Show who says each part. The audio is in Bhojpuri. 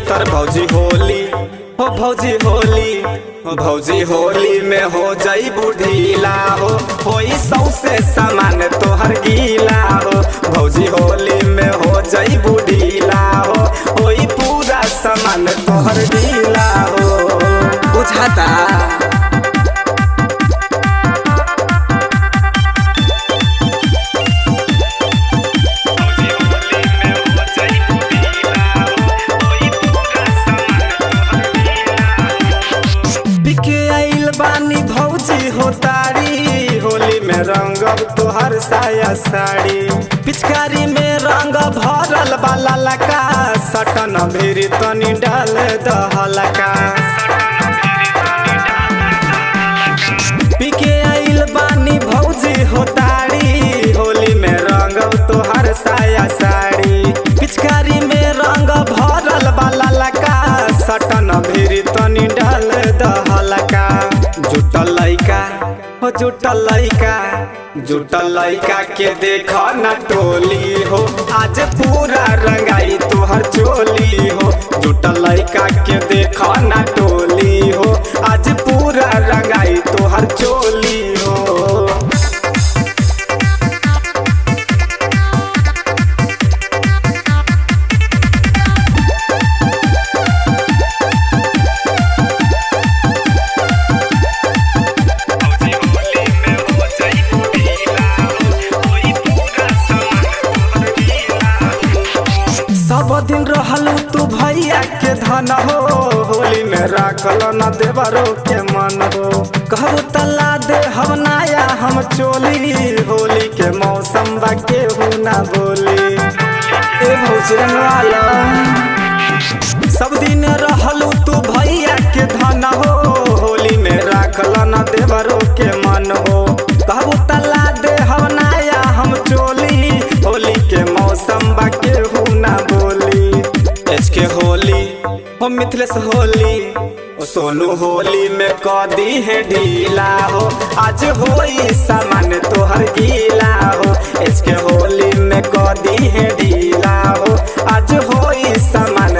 Speaker 1: तर भौजी होली हो भौजी होली हो भौजी होली में हो जाई बुढ़ीला होई सौसे सामान तोहर गीला हो भौजी होली में हो जाई बुढ़ीला होई पूरा सामान तोहर गीला हो बुझाता। बानी भौजी हो तारी होली में रंगब तोहर साया साड़ी पिचकारी में रंग भरल वाला लका सटन भेरी तनी डाल दहलका पिके आइल बानी भौजी हो तारी होली में रंगब तोहर साया साड़ी पिचकारी में रंग भरल वाला लका सटन भेरी तनी डाल दहलका जुटल लइका के देख न टोली हो आज पूरा रंगाई तोहर चोली हो जुटल लइका के देख न टोली हो आज पूरा रंगाई तोहर चोली हो। सब दिन रहलू तू भैया के धन हो होली में राखल न देवरो के मन हो कहबो तला दे हम नाया हम चोली होली के मौसम बा केहू ना बोली ए भौजी रंगवाला सब दिन रहलू तू भैया के धन हो होली में राखल न देवरो के मन हो कहबो तला दे हम नाया हम चोली होली के मौसम बा केहू ना बोली के होली हो मिथिलेश होली ओ सोनू होली में कदी है ढीला हो आज होई सामान तोहर गीला हो इसके होली में कदी है ढीला हो आज होई सामान